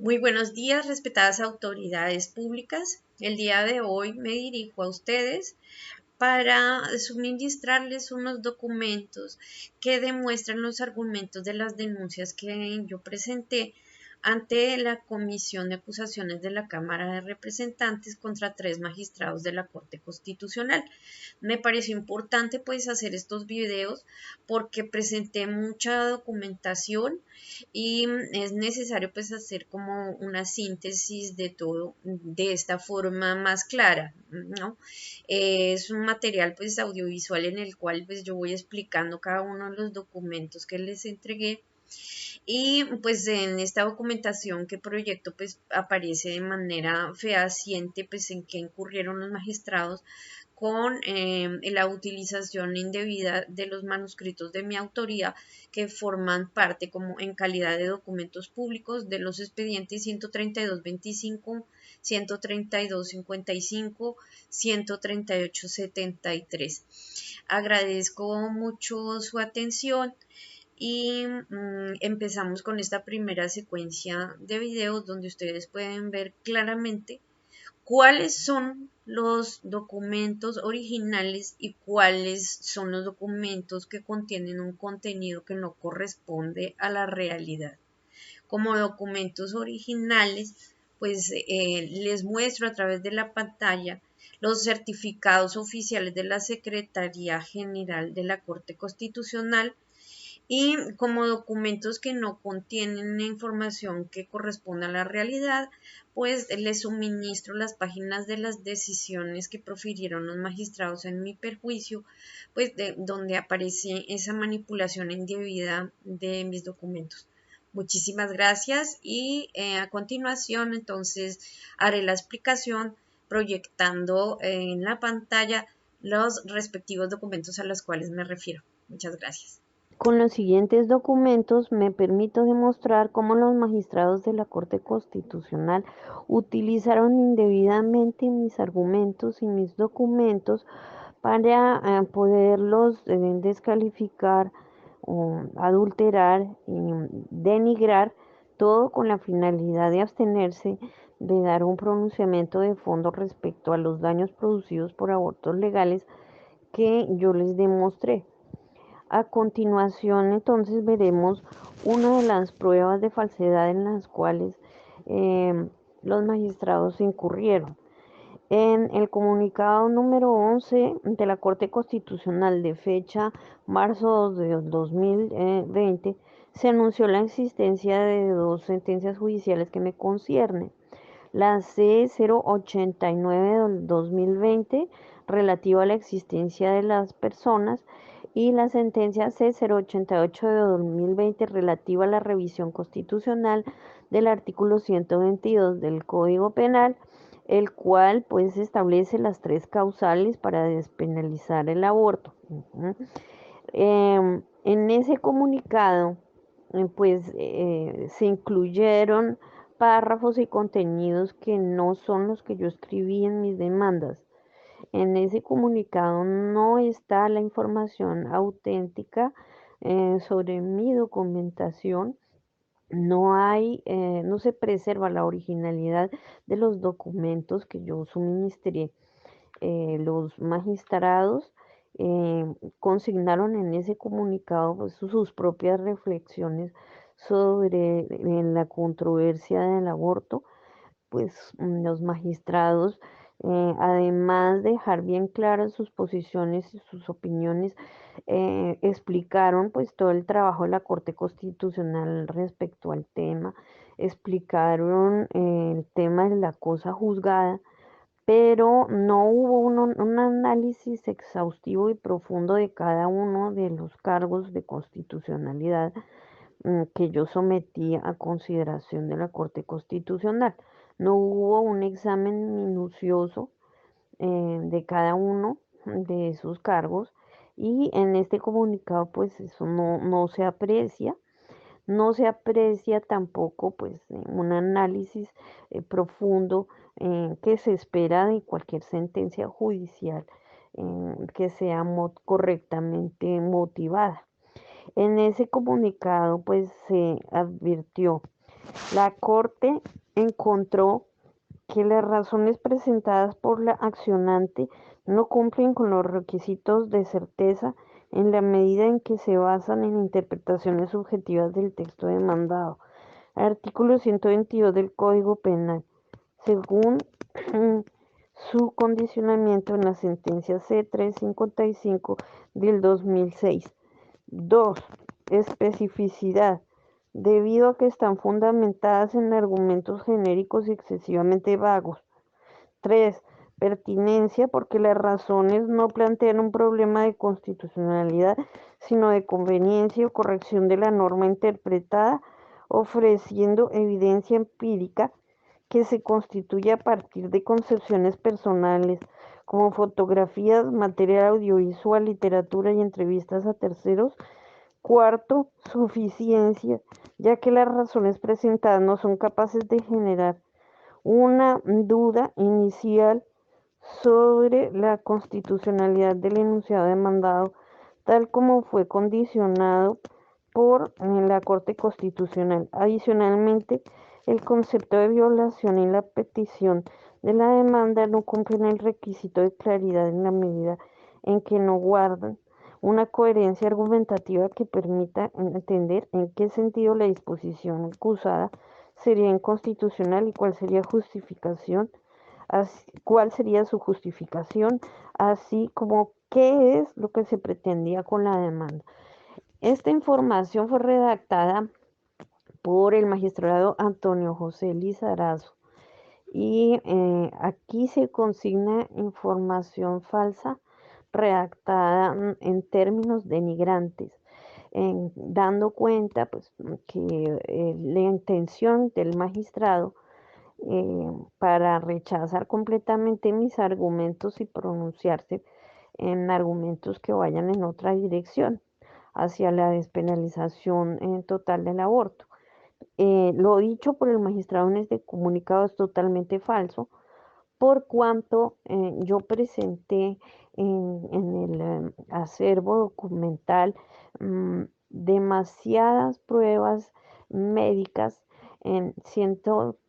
Muy buenos días, respetadas autoridades públicas. El día de hoy me dirijo a ustedes para suministrarles unos documentos que demuestran los argumentos de las denuncias que yo presenté ante la Comisión de Acusaciones de la Cámara de Representantes contra 3 magistrados de la Corte Constitucional. Me pareció importante pues hacer estos videos porque presenté mucha documentación y es necesario pues hacer como una síntesis de todo de esta forma más clara, ¿no? Es un material pues audiovisual en el cual pues yo voy explicando cada uno de los documentos que les entregué y pues en esta documentación que proyecto pues aparece de manera fehaciente pues en que incurrieron los magistrados con la utilización indebida de los manuscritos de mi autoría que forman parte como en calidad de documentos públicos de los expedientes 132.25, 132.55, 138.73. Agradezco mucho su atención y empezamos con esta primera secuencia de videos donde ustedes pueden ver claramente cuáles son los documentos originales y cuáles son los documentos que contienen un contenido que no corresponde a la realidad. Como documentos originales, pues les muestro a través de la pantalla los certificados oficiales de la Secretaría General de la Corte Constitucional y como documentos que no contienen información que corresponda a la realidad, pues les suministro las páginas de las decisiones que profirieron los magistrados en mi perjuicio, pues donde aparece esa manipulación indebida de mis documentos. Muchísimas gracias y a continuación entonces haré la explicación proyectando en la pantalla los respectivos documentos a los cuales me refiero. Muchas gracias. Con los siguientes documentos me permito demostrar cómo los magistrados de la Corte Constitucional utilizaron indebidamente mis argumentos y mis documentos para poderlos descalificar, adulterar y denigrar, todo con la finalidad de abstenerse de dar un pronunciamiento de fondo respecto a los daños producidos por abortos legales que yo les demostré. A continuación, entonces, veremos una de las pruebas de falsedad en las cuales los magistrados incurrieron. En el comunicado número 11 de la Corte Constitucional de fecha marzo de 2020, se anunció la existencia de dos sentencias judiciales que me conciernen. La C089 del 2020 relativa a la existencia de las personas y la sentencia C088 de 2020 relativa a la revisión constitucional del artículo 122 del Código Penal, el cual pues establece las 3 causales para despenalizar el aborto. En ese comunicado se incluyeron párrafos y contenidos que no son los que yo escribí en mis demandas. En ese comunicado no está la información auténtica sobre mi documentación. No se preserva la originalidad de los documentos que yo suministré. Los magistrados eh, consignaron en ese comunicado pues, sus propias reflexiones sobre la controversia del aborto. Pues los magistrados, además de dejar bien claras sus posiciones y sus opiniones, explicaron pues todo el trabajo de la Corte Constitucional respecto al tema, explicaron el tema de la cosa juzgada, pero no hubo un análisis exhaustivo y profundo de cada uno de los cargos de constitucionalidad que yo sometí a consideración de la Corte Constitucional. No hubo un examen minucioso de cada uno de esos cargos, y en este comunicado pues eso no se aprecia. No se aprecia tampoco pues un análisis profundo que se espera de cualquier sentencia judicial que sea correctamente motivada. En ese comunicado pues se advirtió La Corte encontró que las razones presentadas por la accionante no cumplen con los requisitos de certeza en la medida en que se basan en interpretaciones subjetivas del texto demandado. Artículo 122 del Código Penal. Según su condicionamiento en la sentencia C-355 del 2006. 2. Especificidad. Debido a que están fundamentadas en argumentos genéricos y excesivamente vagos. 3. Pertinencia, porque las razones no plantean un problema de constitucionalidad, sino de conveniencia o corrección de la norma interpretada, ofreciendo evidencia empírica que se constituye a partir de concepciones personales, como fotografías, material audiovisual, literatura y entrevistas a terceros. 4. Suficiencia, ya que las razones presentadas no son capaces de generar una duda inicial sobre la constitucionalidad del enunciado demandado, tal como fue condicionado por la Corte Constitucional. Adicionalmente, el concepto de violación y la petición de la demanda no cumplen el requisito de claridad en la medida en que no guardan una coherencia argumentativa que permita entender en qué sentido la disposición acusada sería inconstitucional y cuál sería su justificación, así como qué es lo que se pretendía con la demanda. Esta información fue redactada por el magistrado Antonio José Lizarazo y aquí se consigna información falsa redactada en términos denigrantes, dando cuenta pues, que la intención del magistrado para rechazar completamente mis argumentos y pronunciarse en argumentos que vayan en otra dirección, hacia la despenalización total del aborto. Lo dicho por el magistrado en este comunicado es totalmente falso, por cuanto yo presenté en el acervo documental demasiadas pruebas médicas en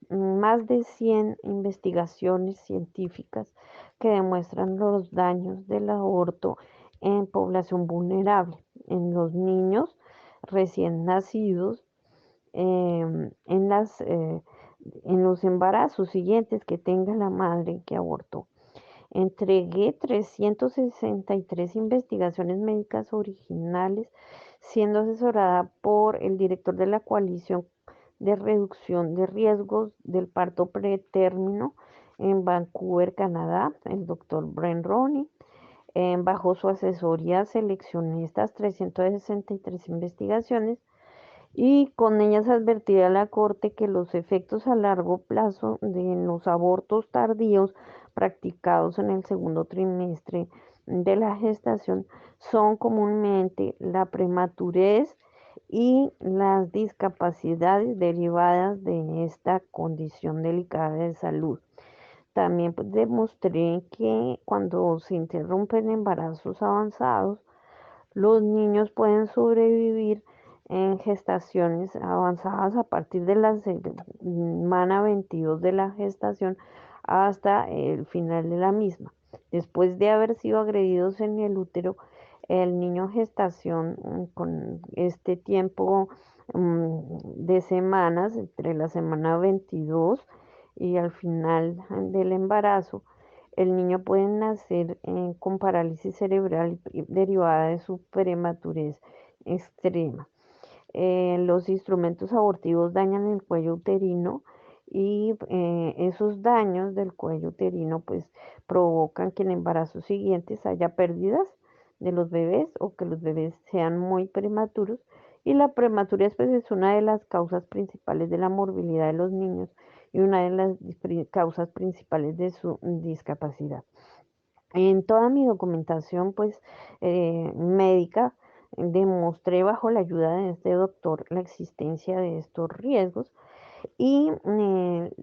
más de 100 investigaciones científicas que demuestran los daños del aborto en población vulnerable, en los niños recién nacidos, en los embarazos siguientes que tenga la madre que abortó. Entregué 363 investigaciones médicas originales, siendo asesorada por el director de la coalición de reducción de riesgos del parto pretérmino en Vancouver, Canadá, el doctor Brent Roney. Bajo su asesoría seleccioné estas 363 investigaciones y con ellas advertía a la Corte que los efectos a largo plazo de los abortos tardíos practicados en el segundo trimestre de la gestación son comúnmente la prematurez y las discapacidades derivadas de esta condición delicada de salud. También pues, demostré que cuando se interrumpen embarazos avanzados, los niños pueden sobrevivir en gestaciones avanzadas a partir de la semana 22 de la gestación hasta el final de la misma. Después de haber sido agredidos en el útero, el niño en gestación con este tiempo de semanas, entre la semana 22 y al final del embarazo, el niño puede nacer con parálisis cerebral derivada de su prematurez extrema. Los instrumentos abortivos dañan el cuello uterino y esos daños del cuello uterino pues provocan que en embarazos siguientes haya pérdidas de los bebés o que los bebés sean muy prematuros, y la prematurez pues es una de las causas principales de la morbilidad de los niños y una de las causas principales de su discapacidad. En toda mi documentación pues médica demostré bajo la ayuda de este doctor la existencia de estos riesgos, y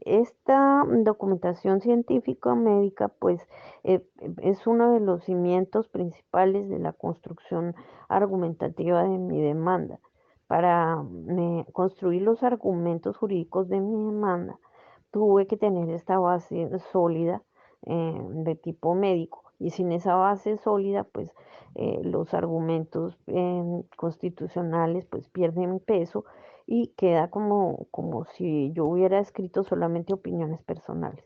esta documentación científica médica pues es uno de los cimientos principales de la construcción argumentativa de mi demanda. para construir los argumentos jurídicos de mi demanda, tuve que tener esta base sólida de tipo médico. Y sin esa base sólida, pues los argumentos constitucionales pues pierden peso y queda como si yo hubiera escrito solamente opiniones personales.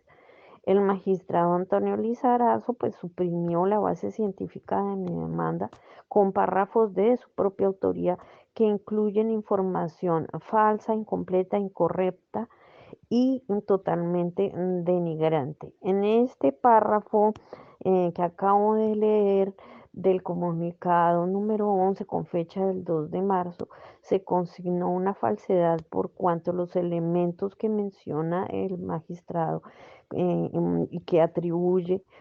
El magistrado Antonio Lizarazo pues suprimió la base científica de mi demanda con párrafos de su propia autoría que incluyen información falsa, incompleta, incorrecta y totalmente denigrante. En este párrafo que acabo de leer del comunicado número 11 con fecha del 2 de marzo, se consignó una falsedad por cuanto los elementos que menciona el magistrado y que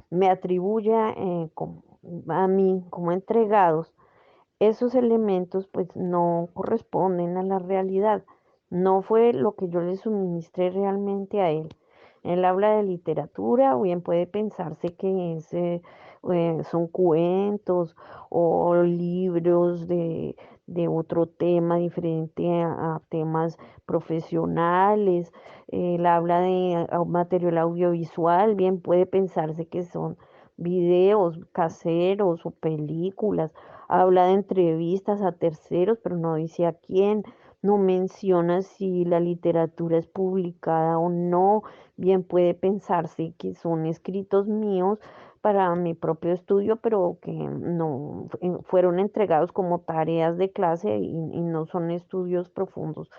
me atribuye a mí como entregados, esos elementos pues no corresponden a la realidad. No fue lo que yo le suministré realmente a él. Él habla de literatura, o bien puede pensarse que son cuentos o libros de otro tema diferente a temas profesionales. Él habla de material audiovisual, bien puede pensarse que son videos caseros o películas. Habla de entrevistas a terceros, pero no dice a quién, no menciona si la literatura es publicada o no. Bien puede pensarse que son escritos míos para mi propio estudio, pero que no fueron entregados como tareas de clase y no son estudios profundos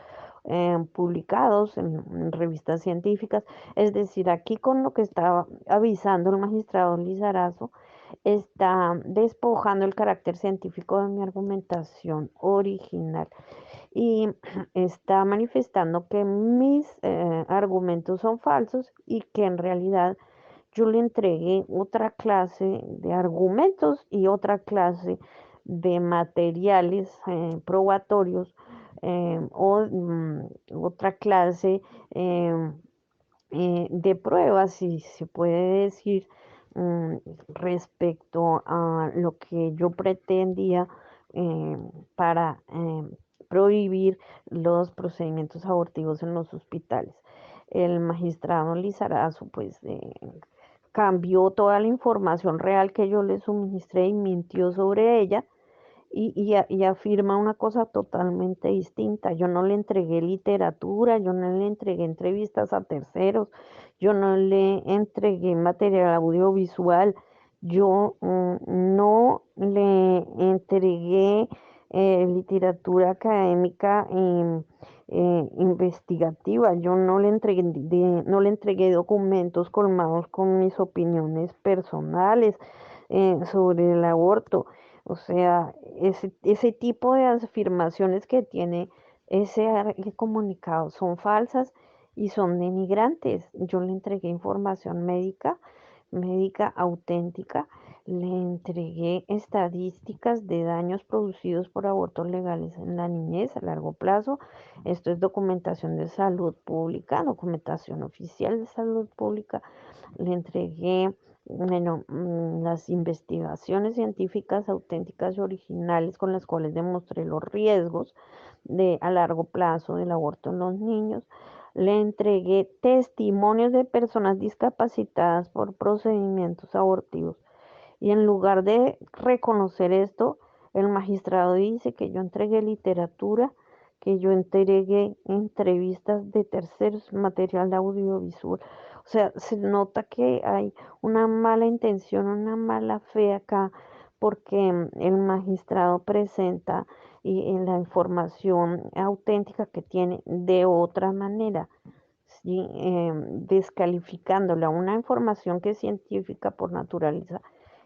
publicados en revistas científicas. Es decir, aquí con lo que estaba avisando el magistrado Lizarazo, está despojando el carácter científico de mi argumentación original y está manifestando que mis argumentos son falsos y que en realidad yo le entregué otra clase de argumentos y otra clase de materiales probatorios o otra clase eh, de pruebas, si se puede decir, mm, respecto a lo que yo pretendía eh, para prohibir los procedimientos abortivos en los hospitales. El magistrado Lizarazo, pues, cambió toda la información real que yo le suministré y mintió sobre ella y afirma una cosa totalmente distinta. Yo no le entregué literatura, yo no le entregué entrevistas a terceros, yo no le entregué material audiovisual, yo no le entregué literatura académica investigativa, yo no le entregué documentos colmados con mis opiniones personales sobre el aborto. O sea, ese tipo de afirmaciones que tiene ese comunicado son falsas y son denigrantes. Yo le entregué información médica auténtica, le entregué estadísticas de daños producidos por abortos legales en la niñez a largo plazo. Esto es documentación de salud pública, documentación oficial de salud pública. Le entregué bueno, las investigaciones científicas auténticas y originales con las cuales demostré los riesgos a largo plazo del aborto en los niños. Le entregué testimonios de personas discapacitadas por procedimientos abortivos. Y en lugar de reconocer esto, el magistrado dice que yo entregué literatura, que yo entregué entrevistas de terceros, material audiovisual. O sea, se nota que hay una mala intención, una mala fe acá, porque el magistrado presenta la información auténtica que tiene de otra manera, ¿sí? Descalificándola, una información que es científica por naturaleza,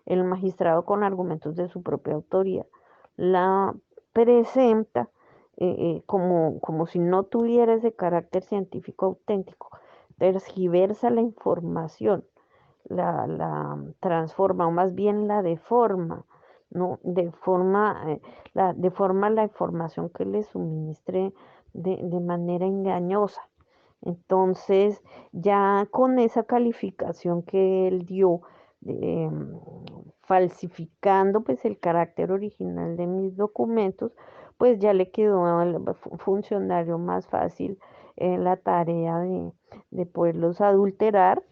el magistrado con argumentos de su propia autoría la presenta como si no tuviera ese carácter científico auténtico, tergiversa la información, la transforma o más bien la deforma, ¿no? Deforma la información que le suministre de manera engañosa. Entonces, ya con esa calificación que él dio, falsificando pues el carácter original de mis documentos, pues ya le quedó al funcionario más fácil la tarea de poderlos adulterar,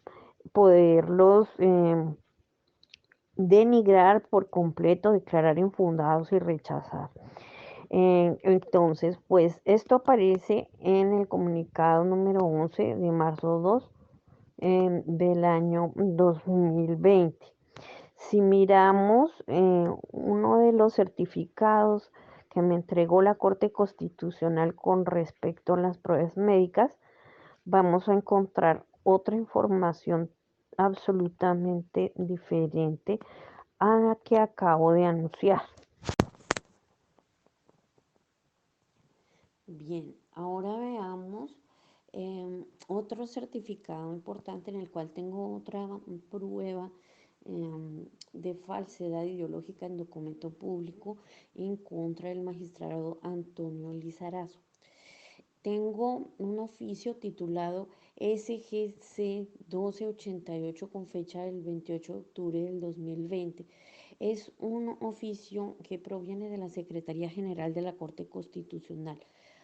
poderlos denigrar por completo, declarar infundados y rechazar. Entonces, pues esto aparece en el comunicado número 11 de marzo 2 del año 2020. Si miramos uno de los certificados que me entregó la Corte Constitucional con respecto a las pruebas médicas, vamos a encontrar otra información absolutamente diferente a la que acabo de anunciar. Bien, ahora veamos otro certificado importante en el cual tengo otra prueba de falsedad ideológica en documento público en contra del magistrado Antonio Lizarazo. Tengo un oficio titulado SGC 1288 con fecha del 28 de octubre del 2020. Es un oficio que proviene de la Secretaría General de la Corte Constitucional.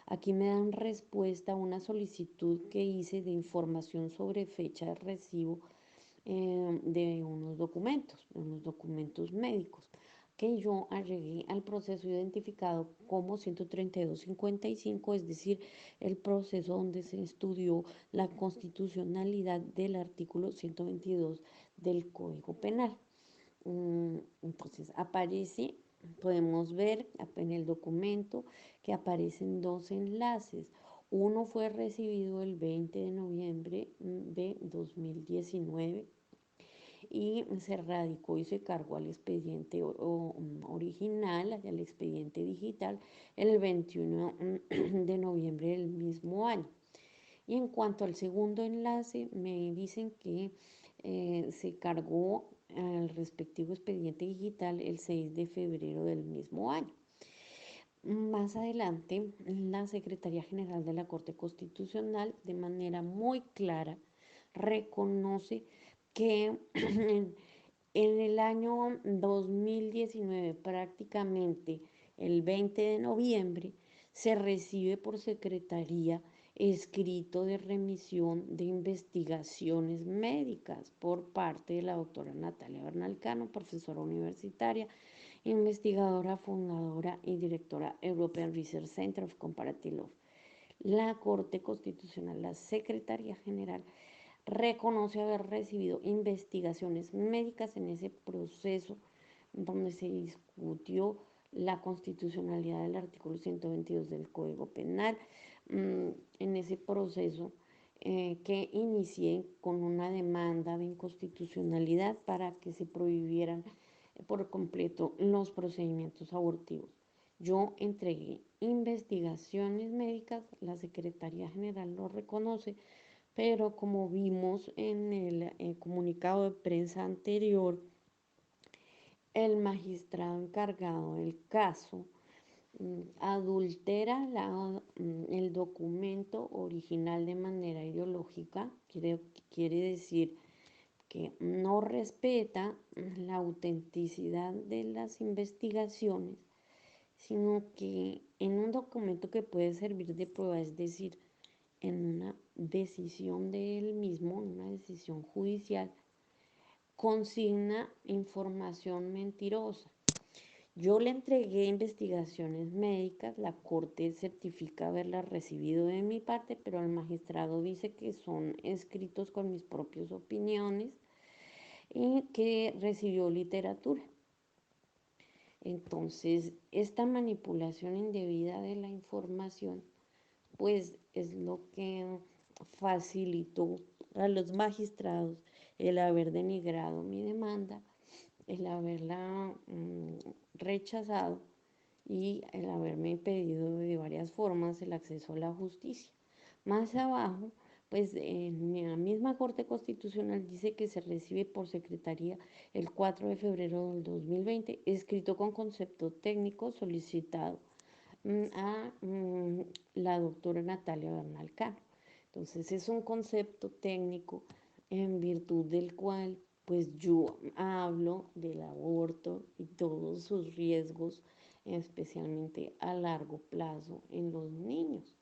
Aquí me dan respuesta a una solicitud que hice de información sobre fecha de recibo de unos documentos médicos, que yo agregué al proceso identificado como 132.55, es decir, el proceso donde se estudió la constitucionalidad del artículo 122 del Código Penal. Entonces podemos ver en el documento que aparecen dos enlaces. Uno fue recibido el 20 de noviembre de 2019 y se radicó y se cargó al expediente original, al expediente digital, el 21 de noviembre del mismo año. Y en cuanto al segundo enlace, me dicen que se cargó al respectivo expediente digital el 6 de febrero del mismo año. Más adelante, la Secretaría General de la Corte Constitucional, de manera muy clara, reconoce que en el año 2019, prácticamente el 20 de noviembre, se recibe por Secretaría escrito de remisión de investigaciones médicas por parte de la doctora Natalia Bernalcano, profesora universitaria, investigadora, fundadora y directora European Research Center of Comparative Law. La Corte Constitucional, la Secretaría General, reconoce haber recibido investigaciones médicas en ese proceso donde se discutió la constitucionalidad del artículo 122 del Código Penal, en ese proceso que inicié con una demanda de inconstitucionalidad para que se prohibieran por completo los procedimientos abortivos. Yo entregué investigaciones médicas, la Secretaría General lo reconoce, pero como vimos en el comunicado de prensa anterior, el magistrado encargado del caso adultera el documento original de manera ideológica, quiere decir que no respeta la autenticidad de las investigaciones, sino que en un documento que puede servir de prueba, es decir, en una decisión de él mismo, una decisión judicial, consigna información mentirosa. Yo le entregué investigaciones médicas, la corte certifica haberlas recibido de mi parte, pero el magistrado dice que son escritos con mis propias opiniones y que recibió literatura. Entonces, esta manipulación indebida de la información, pues es lo que facilitó a los magistrados el haber denigrado mi demanda, el haberla rechazado y el haberme pedido de varias formas el acceso a la justicia. Más abajo, pues en la misma Corte Constitucional dice que se recibe por secretaría el 4 de febrero del 2020, escrito con concepto técnico solicitado a la doctora Natalia Bernal Cano. Entonces es un concepto técnico en virtud del cual pues yo hablo del aborto y todos sus riesgos especialmente a largo plazo en los niños.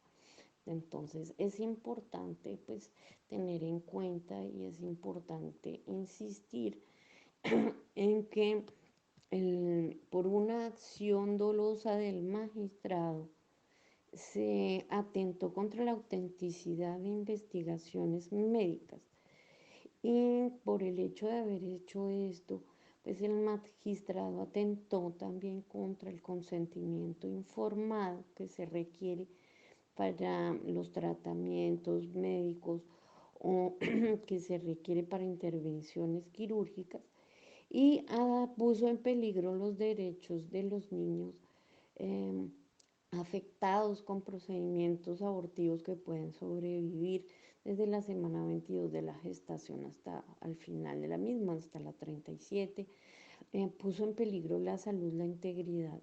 Entonces es importante pues tener en cuenta y es importante insistir en que por una acción dolosa del magistrado se atentó contra la autenticidad de investigaciones médicas y por el hecho de haber hecho esto, pues el magistrado atentó también contra el consentimiento informado que se requiere para los tratamientos médicos o que se requiere para intervenciones quirúrgicas y puso en peligro los derechos de los niños eh, afectados con procedimientos abortivos que pueden sobrevivir desde la semana 22 de la gestación hasta al final de la misma, hasta la 37, puso en peligro la salud, la integridad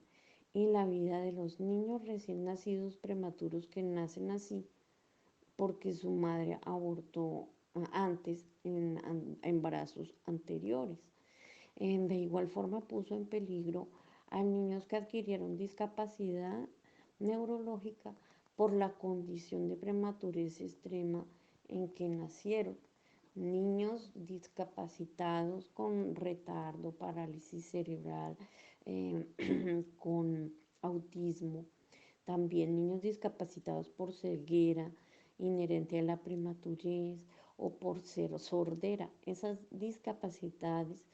y la vida de los niños recién nacidos prematuros que nacen así porque su madre abortó antes en embarazos anteriores. De igual forma puso en peligro a niños que adquirieron discapacidad neurológica por la condición de prematurez extrema en que nacieron. Niños discapacitados con retardo, parálisis cerebral, eh, con autismo, también niños discapacitados por ceguera inherente a la prematurez o por ser sordera. Esas discapacidades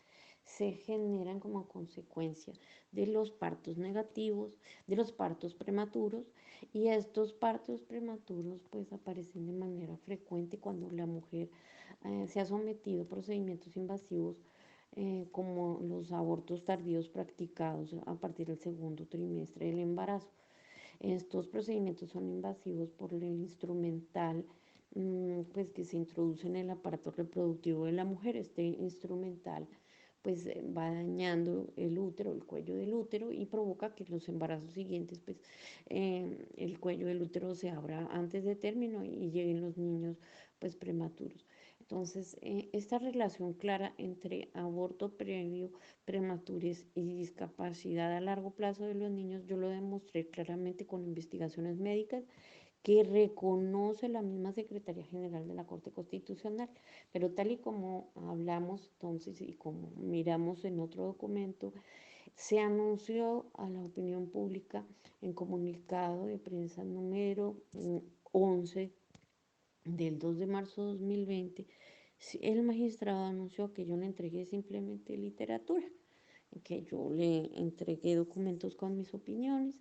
se generan como consecuencia de los partos negativos, de los partos prematuros, y estos partos prematuros pues aparecen de manera frecuente cuando la mujer se ha sometido a procedimientos invasivos como los abortos tardíos practicados a partir del segundo trimestre del embarazo. Estos procedimientos son invasivos por el instrumental pues que se introduce en el aparato reproductivo de la mujer. Este instrumental pues va dañando el útero, el cuello del útero y provoca que los embarazos siguientes pues el cuello del útero se abra antes de término y lleguen los niños pues prematuros. Entonces, esta relación clara entre aborto previo, prematurez y discapacidad a largo plazo de los niños, yo lo demostré claramente con investigaciones médicas que reconoce la misma Secretaría General de la Corte Constitucional, pero tal y como hablamos entonces y como miramos en otro documento, se anunció a la opinión pública en comunicado de prensa número 11 del 2 de marzo de 2020, el magistrado anunció que yo le entregué simplemente literatura, que yo le entregué documentos con mis opiniones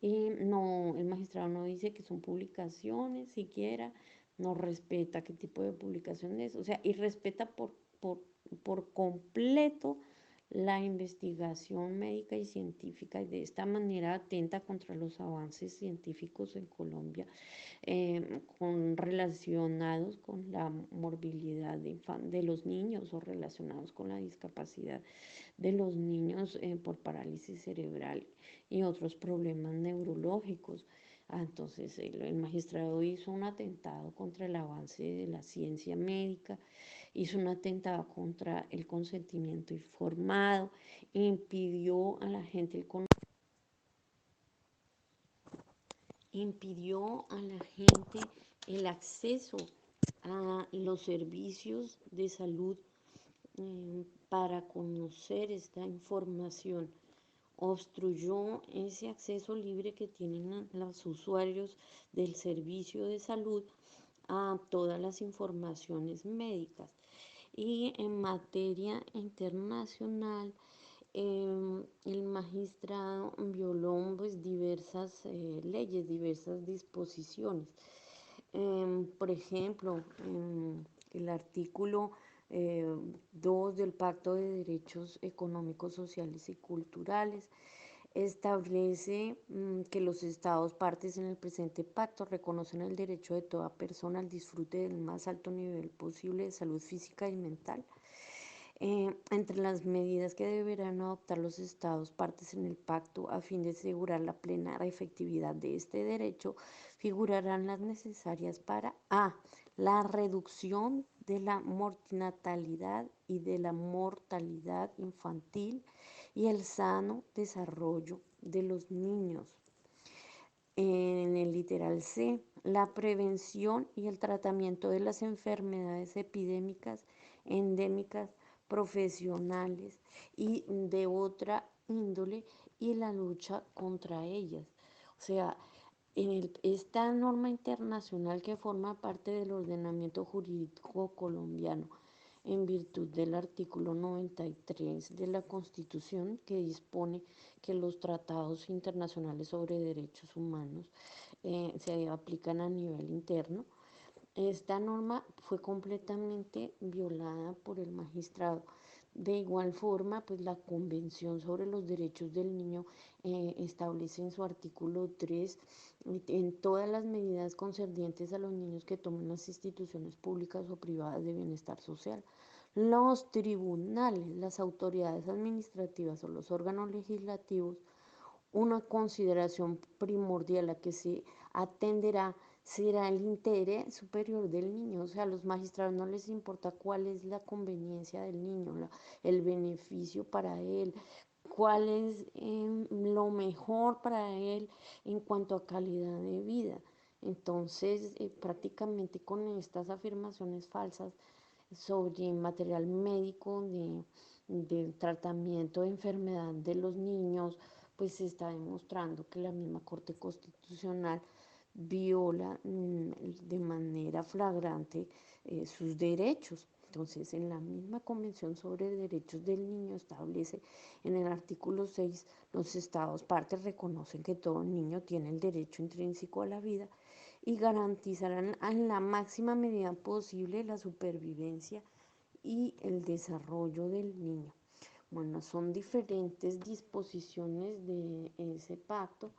y no, el magistrado no dice que son publicaciones siquiera, no respeta qué tipo de publicación es, o sea, y respeta por completo la investigación médica y científica y de esta manera atenta contra los avances científicos en Colombia relacionados con la morbilidad de los niños o relacionados con la discapacidad de los niños por parálisis cerebral y otros problemas neurológicos. Entonces el magistrado hizo un atentado contra el avance de la ciencia médica, hizo un atentado contra el consentimiento informado, impidió a la gente impidió a la gente el acceso a los servicios de salud para conocer esta información, obstruyó ese acceso libre que tienen los usuarios del servicio de salud a todas las informaciones médicas. Y en materia internacional, el magistrado violó pues, diversas leyes, diversas disposiciones. Por ejemplo, el artículo 2 del Pacto de Derechos Económicos, Sociales y Culturales establece que los estados partes en el presente pacto reconocen el derecho de toda persona al disfrute del más alto nivel posible de salud física y mental. Entre las medidas que deberán adoptar los estados partes en el pacto a fin de asegurar la plena efectividad de este derecho, figurarán las necesarias para a. La reducción de la mortinatalidad y de la mortalidad infantil y el sano desarrollo de los niños. En el literal C, la prevención y el tratamiento de las enfermedades epidémicas, endémicas, profesionales y de otra índole y la lucha contra ellas. O sea, esta norma internacional que forma parte del ordenamiento jurídico colombiano en virtud del artículo 93 de la Constitución, que dispone que los tratados internacionales sobre derechos humanos se aplican a nivel interno. Esta norma fue completamente violada por el magistrado. De igual forma, pues la Convención sobre los Derechos del Niño establece en su artículo 3 en todas las medidas concernientes a los niños que tomen las instituciones públicas o privadas de bienestar social. Los tribunales, las autoridades administrativas o los órganos legislativos, una consideración primordial a que se atenderá será el interés superior del niño. O sea, a los magistrados no les importa cuál es la conveniencia del niño, el beneficio para él, cuál es lo mejor para él en cuanto a calidad de vida. Entonces, prácticamente con estas afirmaciones falsas sobre material médico de tratamiento de enfermedad de los niños, pues se está demostrando que la misma Corte Constitucional viola de manera flagrante sus derechos. Entonces, en la misma Convención sobre Derechos del Niño establece en el artículo 6, los estados partes reconocen que todo niño tiene el derecho intrínseco a la vida y garantizarán en la máxima medida posible la supervivencia y el desarrollo del niño. Bueno, son diferentes disposiciones de ese pacto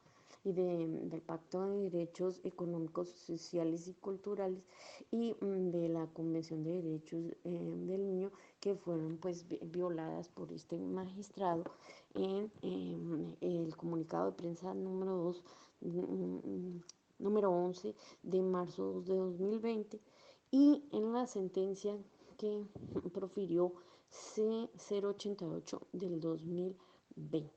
y del Pacto de Derechos Económicos, Sociales y Culturales y de la Convención de Derechos del Niño que fueron pues violadas por este magistrado en el comunicado de prensa número 2, número 11 de marzo de 2020 y en la sentencia que profirió C088 del 2020.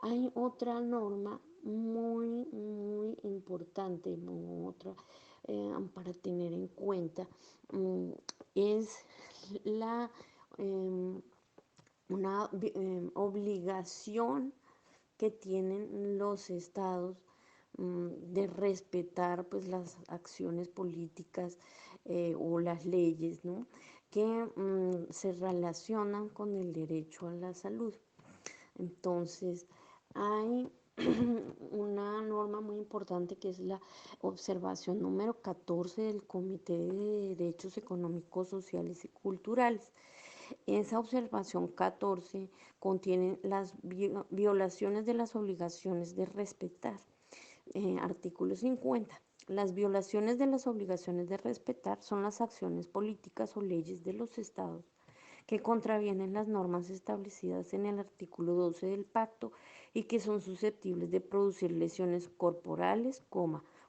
Hay otra norma muy importante, otra para tener en cuenta, es la una obligación que tienen los estados de respetar pues las acciones políticas o las leyes, ¿no? Que se relacionan con el derecho a la salud. Entonces, hay una norma muy importante que es la observación número 14 del Comité de Derechos Económicos, Sociales y Culturales. Esa observación 14 contiene las violaciones de las obligaciones de respetar. Artículo 50. Las violaciones de las obligaciones de respetar son las acciones políticas o leyes de los estados que contravienen las normas establecidas en el artículo 12 del pacto y que son susceptibles de producir lesiones corporales,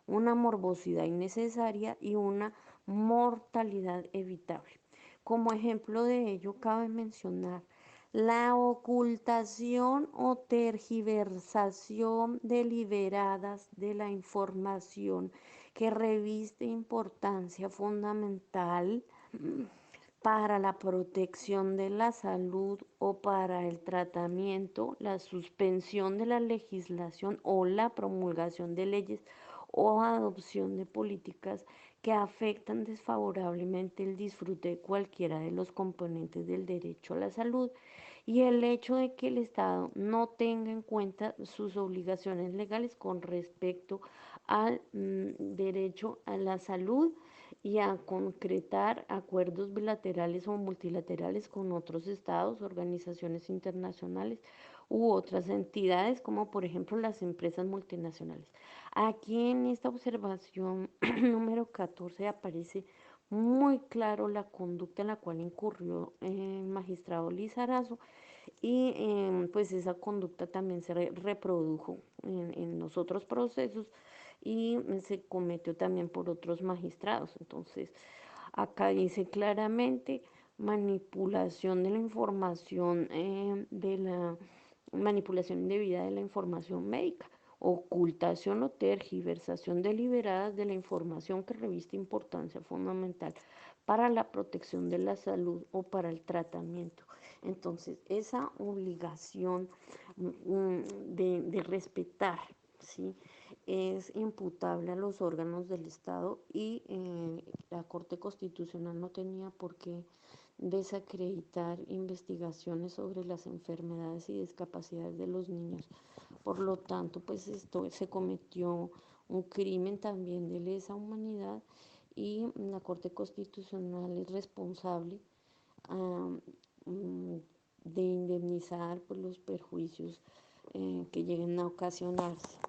una morbosidad innecesaria y una mortalidad evitable. Como ejemplo de ello, cabe mencionar la ocultación o tergiversación deliberadas de la información que reviste importancia fundamental para la protección de la salud o para el tratamiento, la suspensión de la legislación o la promulgación de leyes o adopción de políticas que afectan desfavorablemente el disfrute de cualquiera de los componentes del derecho a la salud y el hecho de que el Estado no tenga en cuenta sus obligaciones legales con respecto al derecho a la salud y a concretar acuerdos bilaterales o multilaterales con otros estados, organizaciones internacionales u otras entidades, como por ejemplo las empresas multinacionales. Aquí en esta observación número 14 aparece muy claro la conducta en la cual incurrió el magistrado Lizarazo y pues esa conducta también se reprodujo en los otros procesos y se cometió también por otros magistrados. Entonces, Acá dice claramente manipulación de la información, de la manipulación indebida de la información médica, ocultación o tergiversación deliberada de la información que reviste importancia fundamental para la protección de la salud o para el tratamiento. Entonces, esa obligación de respetar, ¿sí? Es imputable a los órganos del Estado y la Corte Constitucional no tenía por qué desacreditar investigaciones sobre las enfermedades y discapacidades de los niños. Por lo tanto, pues esto se cometió un crimen también de lesa humanidad y la Corte Constitucional es responsable um, de indemnizar pues, los perjuicios que lleguen a ocasionarse.